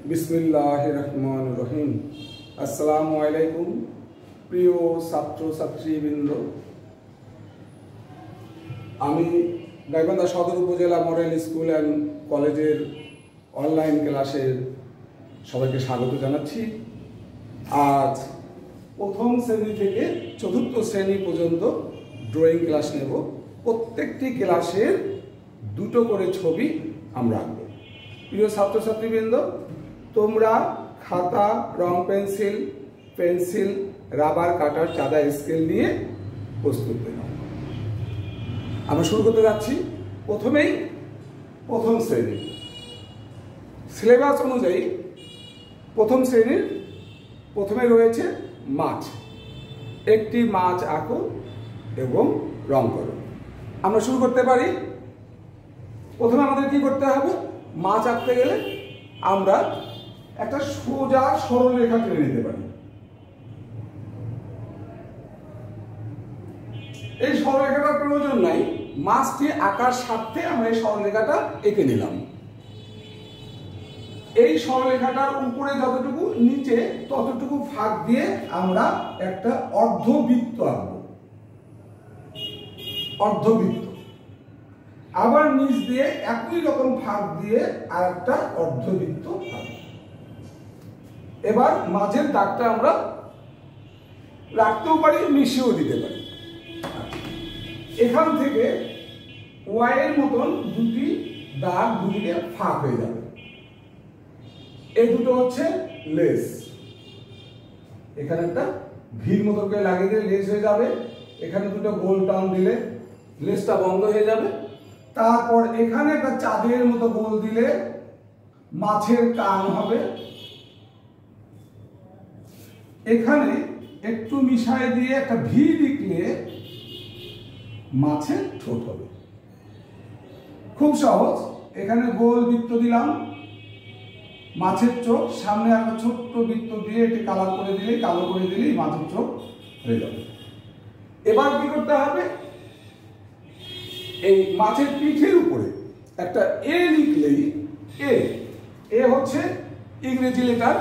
বিসমিল্লাহির রহমানির রহিম। আসসালামু আলাইকুম প্রিয় ছাত্র ছাত্রীবৃন্দ। আমি গাইবান্ধা সদর উপজেলা মডেল স্কুল অ্যান্ড কলেজের অনলাইন ক্লাসের সবাইকে স্বাগত জানাচ্ছি। আজ প্রথম শ্রেণী থেকে চতুর্থ শ্রেণী পর্যন্ত ড্রয়িং ক্লাস নেব। প্রত্যেকটি ক্লাসের দুটো করে ছবি আমরা আঁকব। প্রিয় ছাত্রছাত্রীবৃন্দ, তোমরা খাতা, রং পেন্সিল, রাবার কাটার, চাঁদা, স্কেল নিয়ে প্রস্তুত হয়ে নাও। আমরা শুরু করতে যাচ্ছি। প্রথমেই প্রথম শ্রেণী সিলেবাস অনুযায়ী প্রথম শ্রেণীর প্রথমে রয়েছে মাছ। একটি মাছ আঁকো এবং রং করো। আমরা শুরু করতে পারি। প্রথমে আমাদের কি করতে হবে? মাছ আঁকতে গেলে আমরা একটা সোজা সরল রেখা টেনে নিতে পারি। এই সরলরেখাটার প্রয়োজন নাই, মাছটি আঁকার স্বার্থে আমরা এই সরলরেখাটা এঁকে নিলাম। এই সরলরেখাটার উপরে যতটুকু, নিচে ততটুকু ফাঁক দিয়ে আমরা একটা অর্ধবৃত্ত আঁকবো। অর্ধবৃত্ত, আবার নিচ দিয়ে একই রকম ফাঁক দিয়ে আর একটা অর্ধবৃত্ত আঁকবো। এবার মাঝের দাগটা আমরা রাখতেও পারি, মিশিয়েও দিতে পারি। এখান থেকে ওয়াই এর মতন দুটি দাগ দুদিকে ফাঁক হয়ে যাবে। এই দুটো হচ্ছে লেস। এখানে একটা ভির মতো করে লাগিয়ে দিলে লেস হয়ে যাবে। এখানে দুটো গোল টান দিলে লেসটা বন্ধ হয়ে যাবে। তারপর এখানে একটা চাঁদের মতো গোল দিলে মাছের কান হবে। এখানে একটু মিশায় দিয়ে একটা ভি লিখলে মাছের ঠোঁট হবে। খুব সহজ। এখানে গোল বৃত্ত দিলাম, মাছের চোখ, সামনে একটা ছোট্ট বৃত্ত দিয়ে এটি কালার করে দিলেই, কালো করে দিলেই মাছের চোখ হয়ে যাবে। এবার কি করতে হবে? এই মাছের পিঠের উপরে একটা এ লিখলেই, এ হচ্ছে ইংরেজি লেটার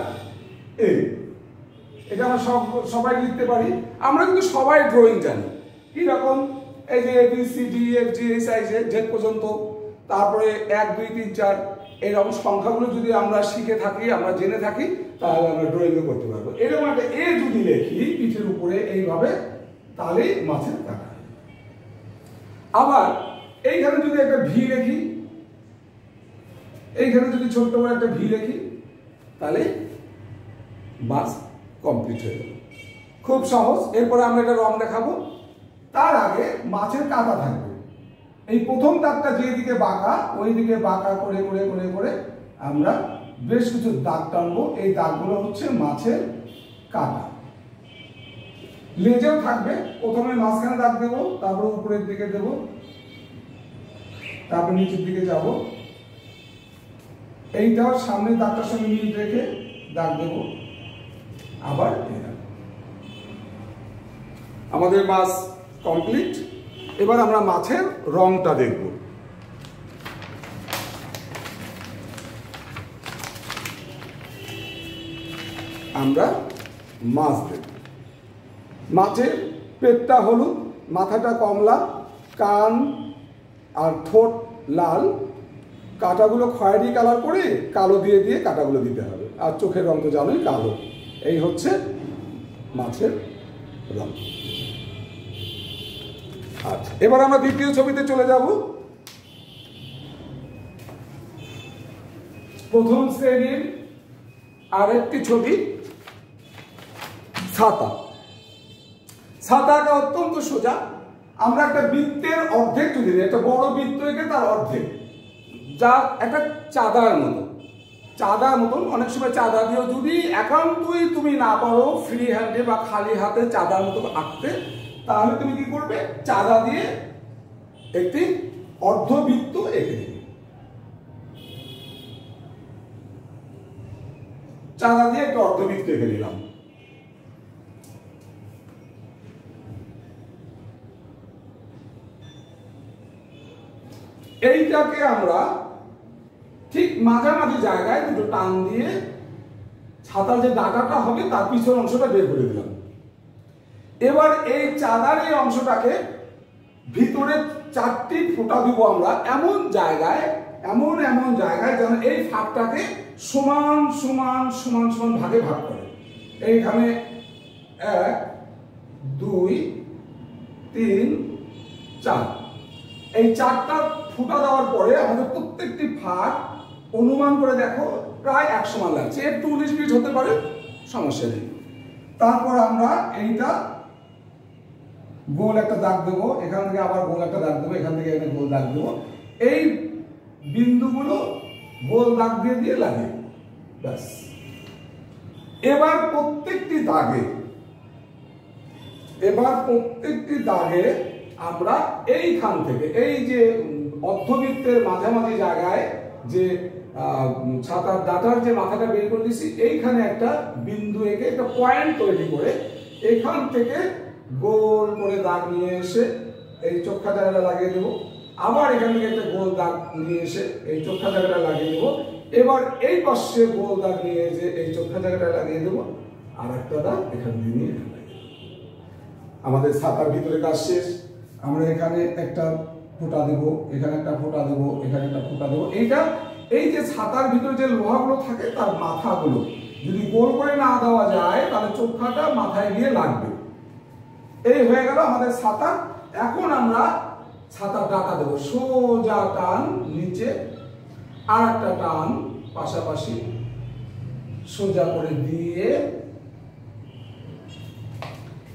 এ। এটা আমরা সবাই লিখতে পারি। আমরা কিন্তু সবাই ড্রয়িং জানি। কিরকম? এই যে A B C D F G H I Z পর্যন্ত, তারপরে 1 2 3 4 এরকম সংখ্যাগুলো যদি আমরা শিখে থাকি, আমরা জেনে থাকি, তাহলে আমরা ড্রয়িংও করতে পারবো। এরকম একটা এ যদি লিখি পিঠের উপরে এইভাবে, তাহলেই মাছের কাটা। আবার এইখানে যদি একটা ভি লিখি, এইখানে যদি ছোট্ট করে একটা ভি লিখি, তাহলে মাছ কমপ্লিট হয়ে গেল। খুব সহজ। এরপরে আমরা একটা রং দেখাবো। তার আগে মাছের কাঁটা থাকবে। এই প্রথম দাগটা যেদিকে বাঁকা, ওই দিকে বাঁকা করে করে করে করে আমরা বেশ কিছু দাগ টানবো। এই দাগগুলো হচ্ছে মাছের কাঁটা। লেজেও থাকবে। প্রথমে মাঝখানে দাগ দেবো, তারপর উপরের দিকে দেব, তারপর নিচের দিকে যাব। এইটাও সামনের দাগটার সঙ্গে মিল রেখে দাগ দেব। আবার আমাদের মাছ কমপ্লিট। এবার আমরা মাছের রংটা দেখব। আমরা মাছ দেখব। মাছের পেটটা হলুদ, মাথাটা কমলা, কান আর ঠোঁট লাল, কাঁটাগুলো খয়েরি কালার করে কালো দিয়ে দিয়ে কাঁটাগুলো দিতে হবে। আর চোখের রং তো জানোই, কালো। এই হচ্ছে মাছের রং। আচ্ছা, এবার আমরা দ্বিতীয় ছবিতে চলে যাব। প্রথম শ্রেণীর আরেকটি ছবি, ছাতা। ছাতাটা অত্যন্ত সোজা। আমরা একটা বৃত্তের অর্ধেক যদি দিই, একটা বড় বৃত্ত এঁকে তার অর্ধেক, যা একটা চাঁদার মতন। অনেক সময় চাঁদা দিয়েও, যদি একান্তই তুমি না পারো ফ্রি হ্যান্ডে বা খালি হাতে চাঁদার মতো আঁকতে, তাহলে তুমি কি করবে? চাঁদা দিয়ে একটি অর্ধবৃত্ত এঁকে দিবে। চাঁদা দিয়ে একটা অর্ধবৃত্ত এঁকে দিলাম। এইটাকে আমরা ঠিক মাঝামাঝি জায়গায় দুটো টান দিয়ে ছাতার যে ডাটাটা হবে তার পিছনের অংশটা বের করে দিলাম। এবার এই চাঁদার এই অংশটাকে ভিতরে 4টি ফোঁটা দিব আমরা এমন জায়গায় যেন এই ফাঁকটাকে সমান সমান সমান সমান ভাগে ভাগ করে। এইখানে 1 2 3 4, এই 4টা ফুটা দেওয়ার পরে আমাদের প্রত্যেকটি ফাঁক অনুমান করে দেখো প্রায় 1 সমান লাগছে। একটু 19-20 হতে পারে, সমস্যা নেই। তারপর আমরা এইটা গোল একটা দাগ দেবো, এখান থেকে আবার গোল একটা দাগ দেবো, এখান থেকে একটা গোল দাগ দেবো। এই বিন্দুগুলো গোল দাগ দিয়ে দিয়ে লাগে, ব্যাস। এবার প্রত্যেকটি দাগে আমরা এইখান থেকে এই যে অর্ধবৃত্তের মাঝামাঝি জায়গায় যে ছাতার ডাটার যে মাথাটা বের করে দিয়েছি, এইখানে একটা বিন্দু এঁকে একটা পয়েন্ট তৈরি করে এখান থেকে গোল করে দাগ নিয়ে এসে এই চোখা জায়গাটা লাগিয়ে দেবো। আবার এখান থেকে একটা গোল দাগ নিয়ে এসে এই চোখা জায়গাটা লাগিয়ে দেবো। এবার এই পাশে গোল দাগ নিয়ে এসে এই চোখা জায়গাটা লাগিয়ে দেবো, আর একটা দাগ এখান দিয়ে নিয়ে আমাদের ছাতার ভিতরে কাজ শেষ। আমরা এখানে একটা ফোঁটা দেবো, এখানে একটা ফোঁটা দেবো, এখানে একটা ফোঁটা দেবো। এই যে ছাতার ভিতরে যে লোহাগুলো থাকে তার মাথাগুলো যদি গোল করে না দেওয়া যায় তাহলে চোখাটা মাথায় গিয়ে লাগবে। এই হয়ে গেল আমাদের ছাতা। এখন আমরা ছাতার ডাটা দেবো, সোজা টান নিচে, আর একটা টান পাশাপাশি সোজা করে দিয়ে,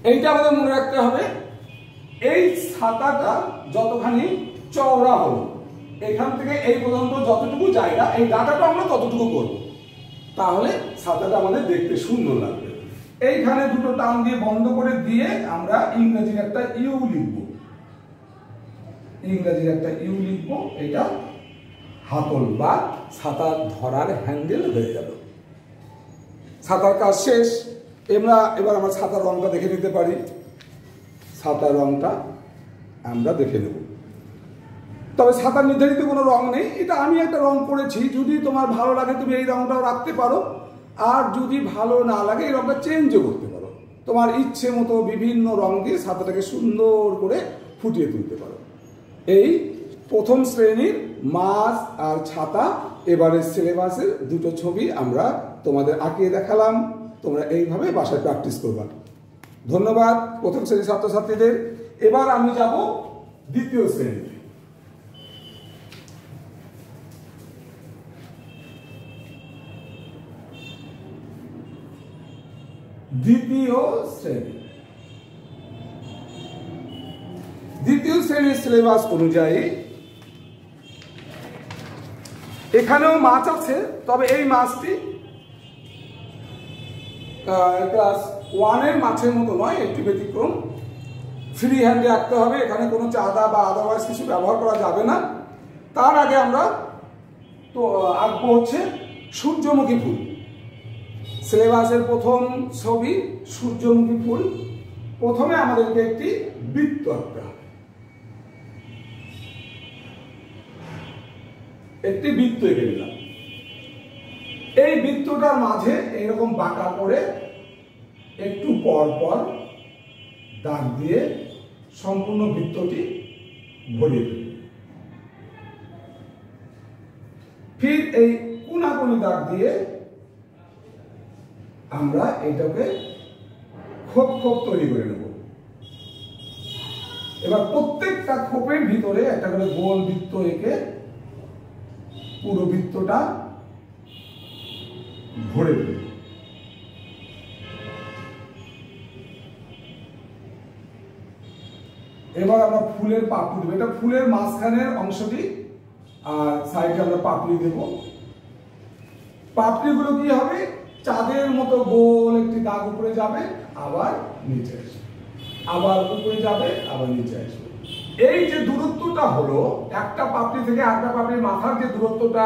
এইটা আমাদের মনে রাখতে হবে। এই ছাতাটা যতখানি চওড়া হলো, এখান থেকে এই পর্যন্ত যতটুকু জায়গা, এই ডাটাটা আমরা ততটুকু করব, তাহলে ছাতাটা আমাদের দেখতে সুন্দর লাগবে। এইখানে দুটো টান দিয়ে বন্ধ করে দিয়ে আমরা ইংরেজির একটা ইউ লিখবো। এটা হাতল বা ছাতা ধরার হ্যান্ডেল হয়ে গেল। ছাতার কাজ শেষ। এবার আমরা ছাতার রংটা দেখে নিতে পারি। ছাতার রংটা আমরা দেখে নেব। তবে ছাতার নির্ধারিত কোনো রং নেই, এটা আমি একটা রং করেছি। যদি তোমার ভালো লাগে তুমি এই রংটাও রাখতে পারো, আর যদি ভালো না লাগে এই রংটা চেঞ্জও করতে পারো। তোমার ইচ্ছে মতো বিভিন্ন রং দিয়ে ছাতাটাকে সুন্দর করে ফুটিয়ে তুলতে পারো। এই প্রথম শ্রেণীর মাছ আর ছাতা এবারে সিলেবাসের দুটো ছবি আমরা তোমাদের আঁকিয়ে দেখালাম। তোমরা এইভাবে বাসায় প্র্যাকটিস করবা। ধন্যবাদ প্রথম শ্রেণীর ছাত্রছাত্রীদের। এবার আমি যাব দ্বিতীয় শ্রেণীতে। দ্বিতীয় শ্রেণীর সিলেবাস অনুযায়ী এখানেও মাছ আছে, তবে এই মাছটি ক্লাস 1-এর মাছের মতো নয়, একটু ব্যতিক্রম। ফ্রি হ্যান্ডে আঁকতে হবে, এখানে কোনো চাঁদা বা আদারওয়াইজ কিছু ব্যবহার করা যাবে না। তার আগে আমরা তো আঁকবো হচ্ছে সূর্যমুখী ফুল। সিলেবাসের প্রথম ছবি সূর্যমুখী ফুল। প্রথমে আমাদেরকে একটি বৃত্ত আঁকতে হবে। একটি বৃত্ত এঁকে নিলাম। এই বৃত্তটার মাঝে এইরকম বাঁকা করে একটু পর পর দাগ দিয়ে সম্পূর্ণ বৃত্তটি ভরিয়ে দেব। ফির এই কোনাকুনি দাগ দিয়ে আমরা এটাকে খোপ খোপ তৈরি করে নেব। এবার প্রত্যেকটা খোপের ভিতরে একটা করে গোল বৃত্ত এঁকে পুরো বৃত্তটা ভরে দেব। এবার আমরা ফুলের পাপড়ি দেবো। এটা ফুলের মাঝখানের অংশটি, আর সাইডে আমরা পাপড়ি দেব। পাপড়িগুলো কি হবে, চাঁদের মতো গোল একটি দাগ উপরে যাবে, আবার নিচে আসবে, আবার উপরে যাবে, আবার নিচে আসবে। এই যে দূরত্বটা হলো একটা পাপড়ি থেকে আরেকটা পাপড়ির মাথার যে দূরত্বটা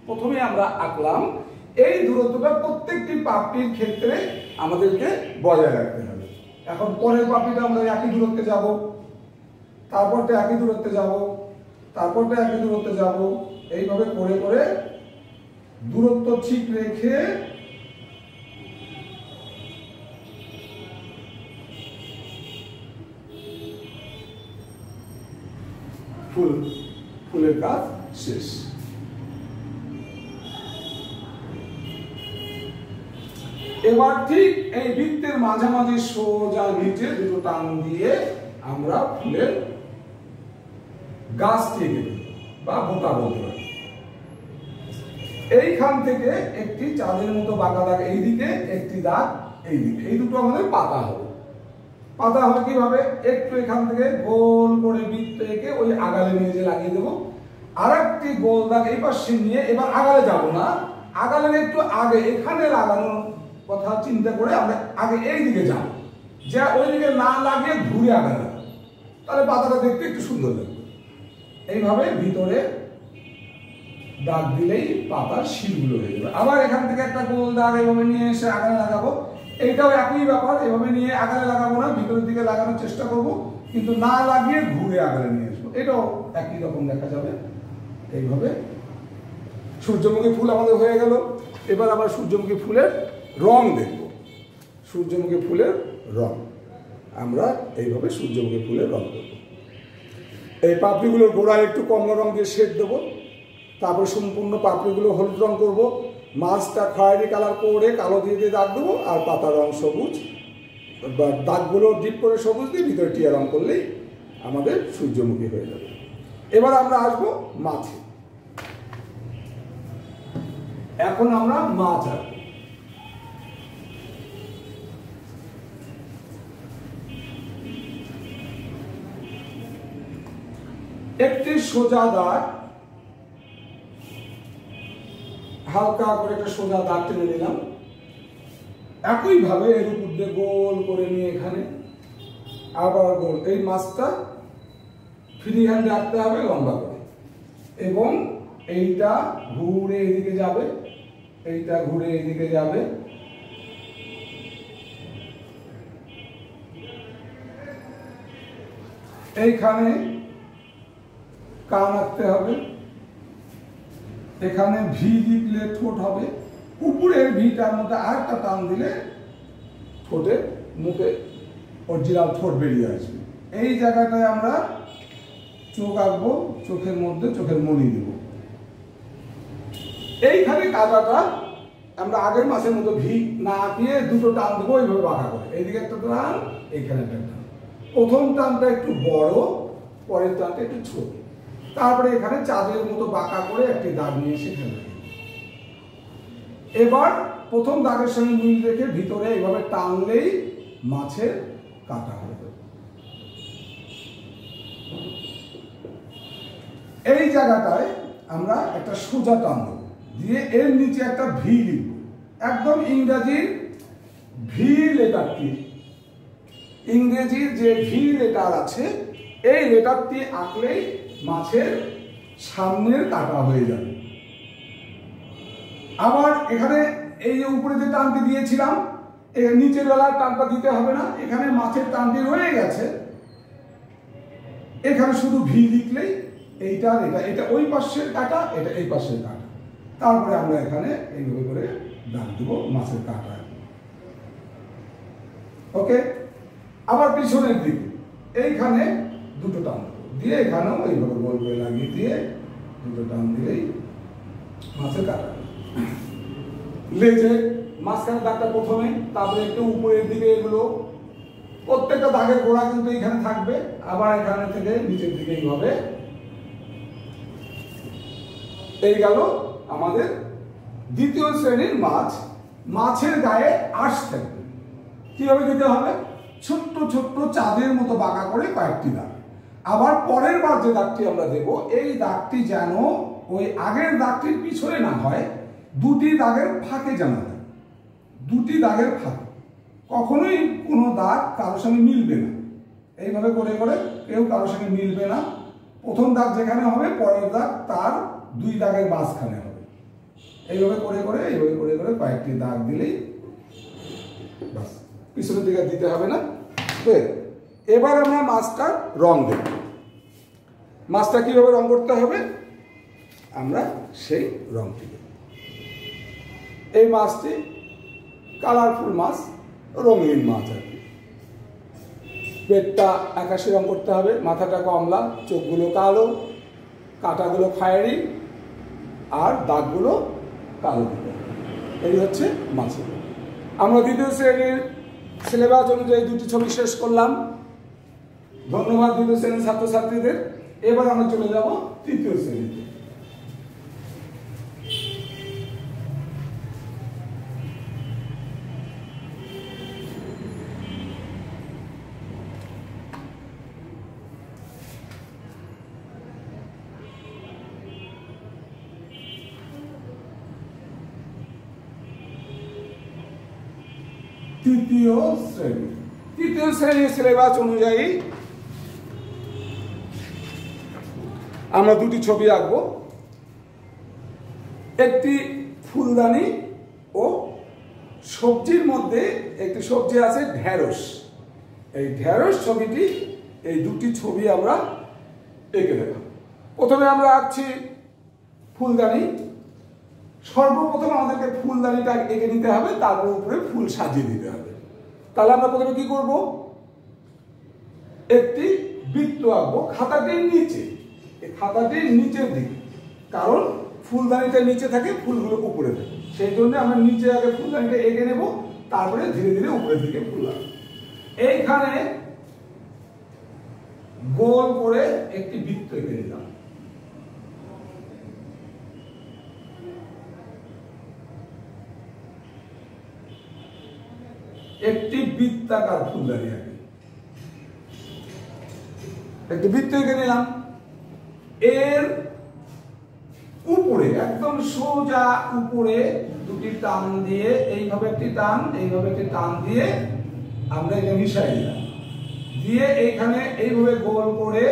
প্রথমে আমরা আঁকলাম, এই দূরত্বটা প্রত্যেকটি পাপড়ির ক্ষেত্রে আমাদেরকে বজায় রাখতে হবে। এখন পরের পাপড়িটা আমরা একই দূরত্বে যাব, তারপরটা একই দূরত্বে যাব, তারপরটা একই দূরত্বে যাব, এইভাবে করে করে দূরত্ব ঠিক রেখে ফুলের কাজ শেষ। এবার ঠিক এই বৃত্তের মাঝামাঝি সোজা নিচে দুটো টান দিয়ে আমরা ফুলের গাছ থেকে বা বোটা বলতে পারি। এইখান থেকে একটি চাঁদের মতো বাঁকা দাগ এইদিকে, একটি দাগ এইদিকে, এই দুটো আমাদের পাতা হবে। পাতা হবে কিভাবে? একটু এখান থেকে গোল করে বৃত্ত এঁকে ওই আগালে নিয়ে যে লাগিয়ে দেবো, আর একটি গোল দাগ এই পাশে নিয়ে, এবার আগালে যাব না, আগালের একটু আগে এখানে লাগানোর কথা চিন্তা করে আমরা আগে এই দিকে যাব, যা ওই দিকে না লাগিয়ে ঘুরে আগালে, তাহলে পাতাটা দেখতে একটু সুন্দর লাগবে। এইভাবে ভিতরে দাগ দিলেই পাতার শিলগুলো হয়ে যাবে। আবার এখান থেকে একটা গোল দাগ এভাবে নিয়ে এসে আগালে লাগাবো, এইটাও একই ব্যাপার, এভাবে নিয়ে আগালে লাগাবো না, ভিতরের দিকে লাগানোর চেষ্টা করব, কিন্তু না লাগিয়ে ঘুরে আগালে নিয়ে আসবো, এটাও একই রকম দেখা যাবে। এইভাবে সূর্যমুখী ফুল আমাদের হয়ে গেল। এবার আমরা সূর্যমুখী ফুলের রং দেখব। সূর্যমুখী ফুলের রং আমরা এইভাবে সূর্যমুখী ফুলের রং দেব। এই পাপড়িগুলোর গোড়ায় একটু কমলা রং দিয়ে শেড দেবো, তারপর সম্পূর্ণ পাপড়িগুলো হলুদ রং করবো, মাছটা খয়েরি কালার করে কালো দিয়ে দিয়ে দাগ দেবো, আর পাতার রং সবুজ, বা দাগগুলো ডিপ করে সবুজ দিয়ে ভিতরে টিয়া রং করলেই আমাদের সূর্যমুখী হয়ে যাবে। এবার আমরা আসবো মাছে। এখন আমরা মাছ আঁকবো। একটি সোজা দাগ, হালকা করে একটা সোজা দাগ টেনে নিলাম, একইভাবে এর উপর দিয়ে গোল করে নিয়ে এখানে আবার গোল, এই মাছটা ফ্রি হ্যান্ডে আঁকতে হবে লম্বা করে, এবং এইটা ঘুরে এদিকে যাবে, এইটা ঘুরে এদিকে যাবে, এইখানে কান আঁকতে হবে, এখানে ভি দিলে ঠোঁট হবে, উপরের ভিটার মধ্যে আরেকটা টান দিলে ঠোঁটে মুখে অরিজিনাল ঠোঁট বেরিয়ে আসবে। এই জায়গাটায় আমরা চোখ আঁকবো, চোখের মধ্যে চোখের মণি দেব। এইখানে কাটাটা আমরা আগের মাসের মতো ভি না আঁকিয়ে দুটো টান দেবো, এইভাবে বাঁকা করে, এইদিকে একটা টান, এইখানে একটা টান। প্রথম টানটা একটু বড়, পরের টানটা একটু ছোট, তারপরে এখানে চাঁদের মতো বাঁকা করে একটি দাগ নিয়ে এসে ফেলে। এবার প্রথম দাগের সঙ্গে মিল রেখে ভিতরে এইভাবে টানলেই মাছের কাটা হয়ে যাবে। এই জায়গাটায় আমরা একটা সোজা টান দেব, দিয়ে এর নিচে একটা ভি লিখব, একদম ইংরেজির ভি লেটারটি, ইংরেজির যে ভি লেটার আছে এই লেটারটি আঁকলেই মাছের সামনের কাটা হয়ে যাবে। আবার এখানে এই যে উপরে যে টানটি দিয়েছিলাম, নিচের বেলার টানটা দিতে হবে না, এখানে মাছের টানটি রয়ে গেছে, এখানে শুধু ভি লিখলেই এইটা এটা, এটা ওই পাশের কাটা, এটা এই পাশের কাটা, তারপরে আমরা এখানে এইভাবে করে দাগ দেবো মাছের কাটা। ওকে, আবার পিছনের দিকে এইখানে দুটো টান দিয়ে এখানেও এইভাবে গোল করে লাগিয়ে দিয়ে দুটো টান দিলেই মাছের কাটা। লেজে মাঝখানে দাগটা প্রথমে, তারপরে একটু উপরের দিকে এগুলো, প্রত্যেকটা দাগের গোড়া কিন্তু এখানে থাকবে, আবার এখানে থেকে নিচের দিকে এইভাবে। এই গেল আমাদের দ্বিতীয় শ্রেণীর মাছ। মাছের গায়ে আঁশ থাকবে, কিভাবে দিতে হবে? ছোট্ট ছোট্ট চাঁদের মতো বাঁকা করে কয়েকটি দাগ। আবার পরের বার যে দাগটি আমরা দেব, এই দাগটি যেন ওই আগের দাগটির পিছনে না হয়, দুটি দাগের ফাঁকে যেন হয়, দুটি দাগের ফাঁকে, কখনোই কোনো দাগ কারোর সঙ্গে মিলবে না। এইভাবে করে করে কেউ কারোর সঙ্গে মিলবে না, প্রথম দাগ যেখানে হবে পরের দাগ তার দুই দাগের মাঝখানে হবে। এইভাবে করে করে এইভাবে করে করে কয়েকটি দাগ দিলেই বাস, পিছনের দিকে দিতে হবে না। এবার আমরা মাছটার রং দেব। মাছটা কিভাবে রং করতে হবে আমরা সেই রংটি দেব। এই মাছটি কালারফুল মাছ, রঙিন মাছ আর কি। পেটটা আকাশি রং করতে হবে, মাথাটা কমলা, চোখগুলো কালো, কাঁটাগুলো খয়েরি আর দাগগুলো কালো দিতে হবে। এই হচ্ছে মাছের। আমরা দ্বিতীয় শ্রেণীর সিলেবাস অনুযায়ী দুটি ছবি শেষ করলাম। ধন্যবাদ দ্বিতীয় শ্রেণীর ছাত্রছাত্রীদের। এবার আমরা চলে যাব তৃতীয় শ্রেণীতে। তৃতীয় শ্রেণীর সিলেবাস অনুযায়ী আমরা দুটি ছবি আঁকবো। একটি ফুলদানি ও সবজির মধ্যে একটি সবজি আছে ঢেঁড়স। এই ঢেঁড়স ছবিটি, এই দুটি ছবি আমরা এঁকে দেব। প্রথমে আমরা আঁকছি ফুলদানি। সর্বপ্রথম আমাদেরকে ফুলদানিটা এঁকে নিতে হবে, তারপর উপরে ফুল সাজিয়ে দিতে হবে। তাহলে আমরা প্রথমে কি করব, একটি বৃত্ত আঁকবো খাতাটির নিচে, এই খাতাটির নিচের দিকে, কারণ ফুলদানিটা নিচে থাকে, ফুলগুলো উপরে থাকে। সেই জন্য আমরা নিচে আগে ফুলদানিটা এঁকে নেব, তারপরে ধীরে ধীরে উপরের দিকে ফুল আঁকবো। এইখানে গোল করে একটি বৃত্ত এঁকে নিলাম। একটি বৃত্তাকার ফুলদানি আঁকি, একটি বৃত্ত এঁকে নিলাম। এর উপরে একদম সোজা উপরে দুটি টান দিয়ে, এইভাবে একটি টান, এইভাবে একটি টান দিয়ে আমরা এটা মিশাই দিলাম। দিয়ে এইখানে এইভাবে গোল করে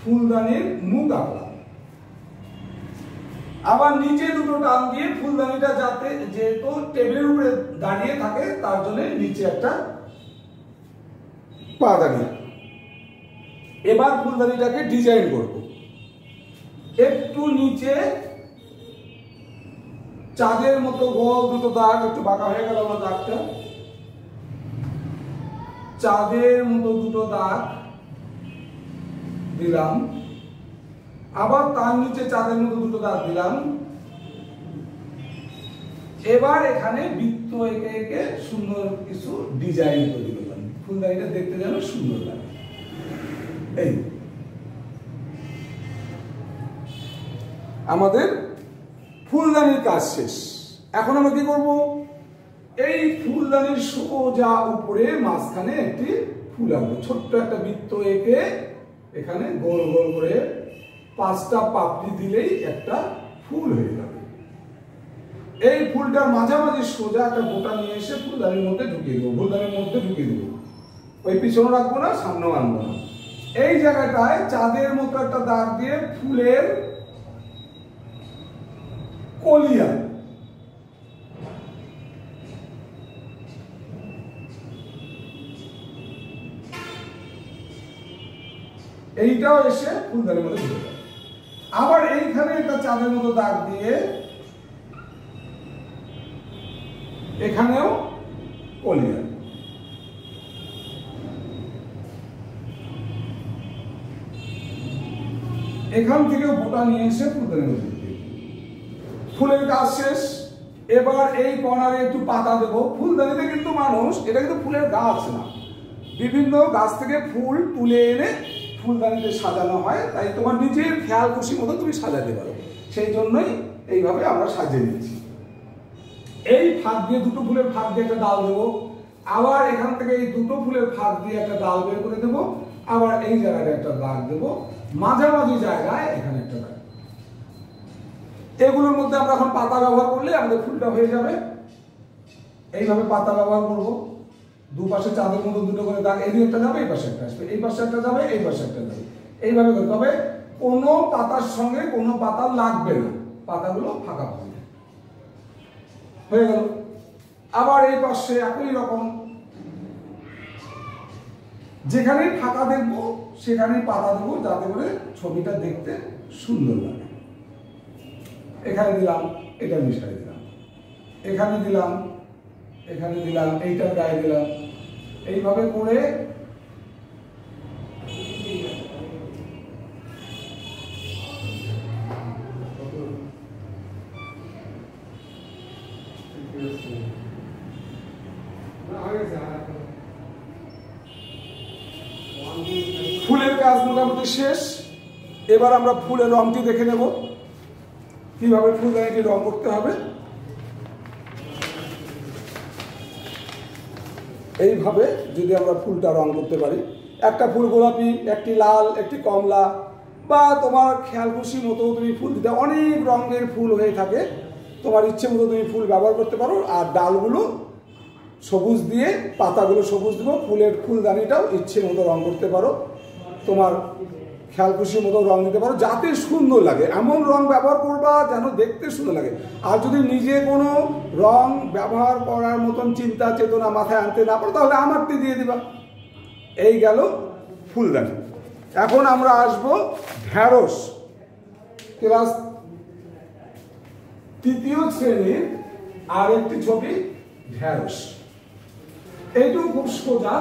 ফুলদানির মুখ আঁকলাম। আবার নিচে দুটো টান দিয়ে ফুলদানিটা যাতে, যেহেতু টেবিলের উপরে দাঁড়িয়ে থাকে, তার জন্য নিচে একটা পা দাঁড়িয়ে। এবার ফুলদানিটাকে ডিজাইন করব। একটু নিচে চাঁদের মতো গোল দুটো দাগ, একটু বাঁকা হয়ে গেল আমার দাগটা, চাঁদের মতো দুটো দাগ দিলাম। আবার তার নিচে চাঁদের মতো দুটো দাগ দিলাম। এবার এখানে বৃত্ত এঁকে এঁকে সুন্দর কিছু ডিজাইন তৈরি করলাম, ফুলদানিটা দেখতে যেন সুন্দর লাগে। এই আমাদের ফুলদানির কাজ শেষ। এখন আমরা কি করব, এই ফুলদানির সোজা উপরে মাঝখানে একটি ফুল আঁকবো। ছোট্ট একটা বৃত্ত এঁকে এখানে গোল গোল করে 5টা পাপড়ি দিলেই একটা ফুল হয়ে যাবে। এই ফুলটার মাঝামাঝি সোজা একটা বোটা নিয়ে এসে ফুলদানির মধ্যে ঢুকিয়ে দেবো, ফুলদানির মধ্যে ঢুকিয়ে দেবো। ওই পিছনে রাখবো না, সামনেও আনবো না। এই জায়গাটায় চাঁদের মতো একটা দাগ দিয়ে ফুলের কলিয়া, এইটাও এসে ফুলদানির মধ্যে ঢুকে যাবে। আবার এইখানে একটা চাঁদের মতো দাগ দিয়ে এখানেও কলিয়া। এখান থেকে বোটা নিয়ে এসে ফুলদানির মধ্যে ঢুকিয়ে দেব। ফুলের কাজ শেষ। এবার এই কর্নারে একটু পাতা দেবো। ফুলদানিতে কিন্তু মানুষ, এটা কিন্তু ফুলের গাছ না, বিভিন্ন গাছ থেকে ফুল তুলে এনে ফুলদানিতে সাজানো হয়। তাই তোমার নিজের খেয়াল খুশি মতো তুমি সাজাতে পারো, সেই জন্যই এইভাবে আমরা সাজিয়ে নিচ্ছি। এই ফাঁক দিয়ে, দুটো ফুলের ফাঁক দিয়ে একটা ডাল দেবো। আবার এখান থেকে এই দুটো ফুলের ফাঁক দিয়ে একটা ডাল বের করে দেবো। আবার এই জায়গায় একটা দাগ দেবো, মাঝামাঝি জায়গায় এখানে একটা দাগ। এগুলোর মধ্যে আমরা এখন পাতা ব্যবহার করলে আমাদের ফুলটা হয়ে যাবে। এইভাবে পাতা ব্যবহার করবো। দুপাশে চাঁদের মতো দুটো করে দাগ, এই একটা যাবে, এই পাশে একটা আসবে, এই পাশে একটা যাবে, এই পাশে একটা যাবে, এইভাবে করে। তবে কোনো পাতার সঙ্গে কোনো পাতা লাগবে না, পাতাগুলো ফাঁকা পাবে, হয়ে গেল। আবার এই পাশে একই রকম, যেখানে ফাঁকা দেখবো সেখানে পাতা দেবো, যাতে করে ছবিটা দেখতে সুন্দর লাগে। এখানে দিলাম, এটা মিশাই দিলাম, এখানে দিলাম, এখানে দিলাম, এইটার গায়ে দিলাম, এইভাবে করে ফুলের কাজ মোটামুটি শেষ। এবার আমরা ফুলের রংটি দেখে নেব, কিভাবে ফুলদানিটি রং করতে হবে। এইভাবে যদি আমরা ফুলটা রং করতে পারি, একটা ফুল গোলাপি, একটি লাল, একটি কমলা, বা তোমার খেয়াল খুশি মতো তুমি ফুল দিতে, অনেক রঙের ফুল হয়ে থাকে, তোমার ইচ্ছে মতো তুমি ফুল ব্যবহার করতে পারো। আর ডালগুলো সবুজ দিয়ে, পাতাগুলো সবুজ দেবো, ফুলের ফুলদানিটাও ইচ্ছে মতো রং করতে পারো, তোমার খেয়াল খুশি মতো রং দিতে পারো, যাতে সুন্দর লাগে। এমন রং ব্যবহার করবা যেন দেখতে সুন্দর লাগে। আর যদি নিজে কোনো রং ব্যবহার করার মতন চিন্তা চেতনা মাথায় আনতে না পারো, তাহলে আমারটি দিয়ে দিবা। এই গেল ফুলদানি। এখন আমরা আসবো ঢ্যাঁড়স। ক্লাস 3য় শ্রেণীর আর একটি ছবি ঢ্যাঁড়স। এইটুকু খুব সোজা,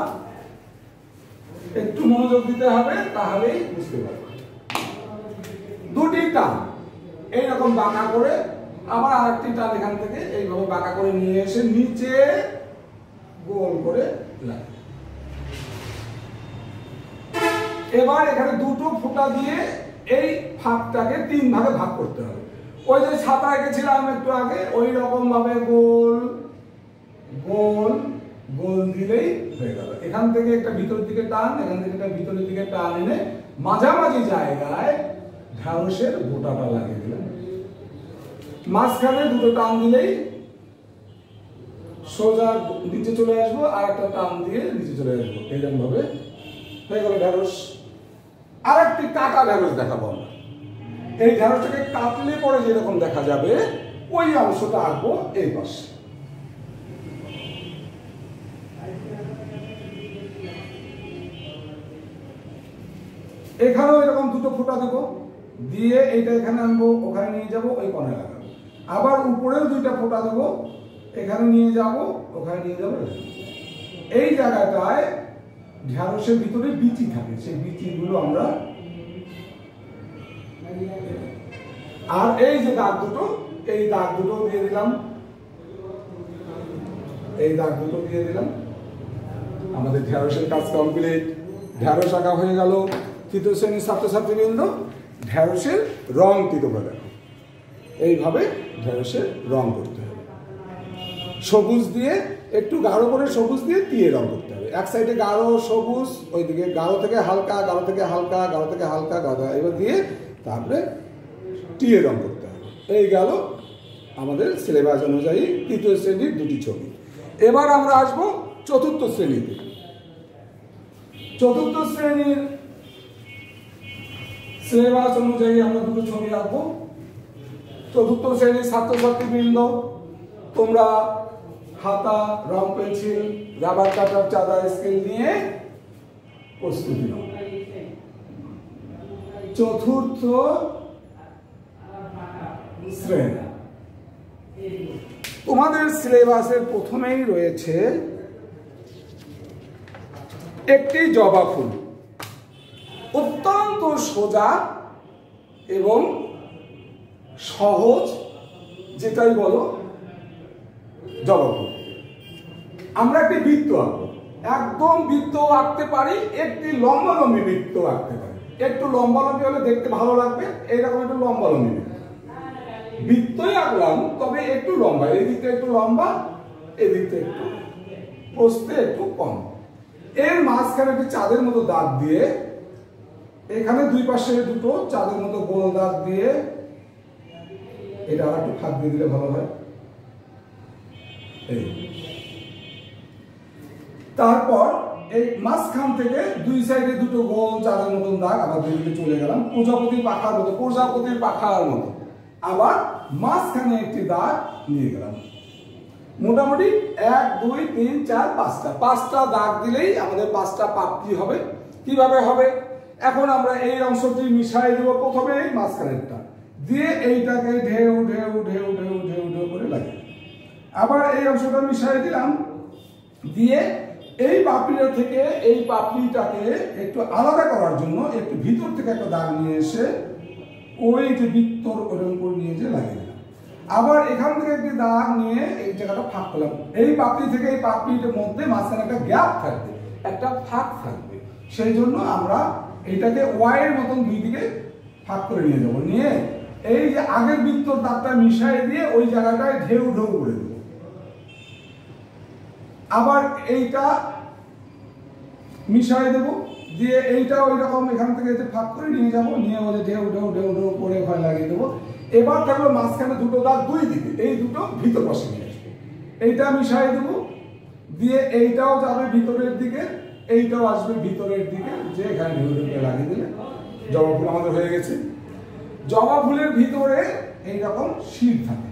একটু মনোযোগ দিতে হবে, তাহলেই বুঝতে পারবে। দুটি টান এইরকম বাঁকা করে, আবার আরেকটি টান এখান থেকে এইভাবে বাঁকা করে নিয়ে এসে নিচে গোল করে লাগে। এবার এখানে দুটো ফোঁটা দিয়ে এই ফাঁকটাকে 3 ভাগে ভাগ করতে হবে। ওই যে ছাতা এঁকেছিলাম একটু আগে, ওই রকম ভাবে গোল গোল গোল দিলেই হয়ে গেল। এখান থেকে একটা ভিতরের দিকে টান, এখান থেকে একটা ভিতরের দিকে টান এনে মাঝামাঝি জায়গায় ঢ্যাঁড়সের গোটাটা লাগিয়ে দিলাম। মাঝখানে দুটো টান দিলেই সোজা নিচে চলে আসবো, আর একটা টান দিয়ে নিচে চলে আসবো। এইরকম ভাবে হয়ে গেল ঢ্যাঁড়স। আর একটি কাটা ঢ্যাঁড়স দেখাবো আমরা। এই ঢ্যাঁড়সটাকে কাটলে পরে যেরকম দেখা যাবে, ওই অংশটা আঁকবো এই পাশে। এখানেও এরকম দুটো ফোঁটা দেবো, দিয়ে এইটা এখানে আনবো, ওখানে নিয়ে যাবো, ওই কোণে লাগাবো। আবার উপরেও 2টা ফোঁটা দেবো, এখানে নিয়ে যাব, ওখানে নিয়ে যাবো। এই জায়গাটায় ঢ্যাঁড়সের ভিতরে বিচি থাকে, সেই বিচিগুলো আমরা, আর এই যে দাগ দুটো, এই দাগ দুটো দিয়ে দিলাম, এই দাগ দুটো দিয়ে দিলাম। আমাদের ঢ্যাঁড়সের কাজ কমপ্লিট। ঢ্যাঁড়স আঁকা হয়ে গেল। 3য় শ্রেণীর ছাত্রছাত্রীবৃন্দ, ঢ্যাঁড়সের রংটি তোমরা দেখো। এইভাবে ঢ্যাঁড়সের রং করতে হবে। সবুজ দিয়ে, একটু গাঢ় করে সবুজ দিয়ে টিয়ে রং করতে হবে। এক সাইডে গাঢ় সবুজ, ওইদিকে গাঢ় থেকে হালকা, গাঢ় থেকে হালকা, গাঢ় থেকে হালকা, গাঢ়, এবার দিয়ে তারপরে টিয়ে রং করতে হবে। এই গেল আমাদের সিলেবাস অনুযায়ী 3য় শ্রেণীর 2টি ছবি। এবার আমরা আসবো 4র্থ শ্রেণীতে। 4র্থ শ্রেণীর সিলেবাস অনুযায়ী আমরা 2টো ছবি আঁকবো। 4র্থ শ্রেণীর ছাত্রছাত্রীবৃন্দ, তোমরা খাতা, রং পেন্সিল, রাবার কাটার, চাঁদা, স্কেল নিয়ে প্রস্তুতি নাও। 4র্থ শ্রেণী তোমাদের সিলেবাসের প্রথমেই রয়েছে একটি জবা ফুল। অত্যন্ত সোজা এবং সহজ, যেটাই বলো জবা ফুল। আমরা একটি বৃত্ত আঁকবো, একদম বৃত্ত আঁকতে পারি, একটি লম্বালম্বী বৃত্ত আঁকতে পারি। একটু লম্বালম্বী হলে দেখতে ভালো লাগবে, এইরকম একটু লম্বালম্বী বৃত্তই আঁকলাম, তবে একটু লম্বা, এই দিকটা একটু লম্বা, এই দিকটা একটু প্রস্থে একটু কম। এর মাঝখানে একটি চাঁদের মতো দাগ দিয়ে, এখানে 2 পাশে 2টো চাঁদের মতো গোল দাগ দিয়ে, এটা আর একটু ফাঁক দিয়ে দিলে ভালো হয়। এই তারপর এই মাঝখান থেকে 2 সাইডে 2টো গোল চাঁদের মতন দাগ, আবার 2 দিকে চলে গেলাম প্রজাপতির পাখার মতো, প্রজাপতির পাখার মতো। আবার মাঝখানে একটি দাগ নিয়ে গেলাম। মোটামুটি 1 2 3 4 5টা দাগ দিলেই আমাদের 5টা পাপড়ি হবে। কিভাবে হবে? এখন আমরা এই অংশটি মিশাই দেব। প্রথমে মাঝখানেরটা দিয়ে এইটাকে ঢেউ ঢেউ ঢেউ ঢেউ ঢেউ ঢেউ করে লাগে। আবার এই অংশটা মিশাই দিলাম, দিয়ে এই পাপড়িটা থেকে এই পাপড়িটাকে একটু আলাদা করার জন্য একটু ভিতর থেকে একটা দাগ নিয়ে এসে ওই যে বৃত্তর ওরকম করে নিয়ে যে লাগিয়ে দিলাম। আবার এখান থেকে একটি দাগ নিয়ে এই জায়গাটা ফাঁক করলাম। এই পাপড়ি থেকে এই পাপড়িটার মধ্যে মাঝখানে একটা গ্যাপ থাকবে, একটা ফাঁক থাকবে, সেই জন্য আমরা এইটাকে ওয়াইয়ের মতন দুই দিকে ফাঁক করে নিয়ে যাবো। নিয়ে এই যে আগের বৃত্তর দাগটা মিশাই দিয়ে ওই জায়গাটায় ঢেউ ঢেউ করে দেবো। আবার এইটা মিশাই দেবো, দিয়ে এইটা ওই রকম এখান থেকে ফাঁক করে নিয়ে যাবো, নিয়ে ওই ঢেউ ঢেউ ঢেউ ঢেউ করে ঘরে লাগিয়ে দেবো। এবার থাকলো মাঝখানে দুটো দাগ দুই দিকে, এই দুটো ভিতর পাশে নিয়ে আসবে, এইটা মিশাই দেবো, দিয়ে এইটাও যাবে ভিতরের দিকে, এইটাও আসবে ভিতরের দিকে, যে এখানে ঢেউ ঢেউ করে লাগিয়ে দিলে জবা ফুল আমাদের হয়ে গেছে। জবা ফুলের ভিতরে এইরকম শীত থাকে,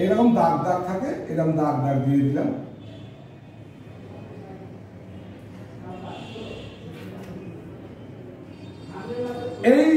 এইরকম দাগ দাগ থাকে, এরকম দাগ দাগ দিয়ে দিলাম। এই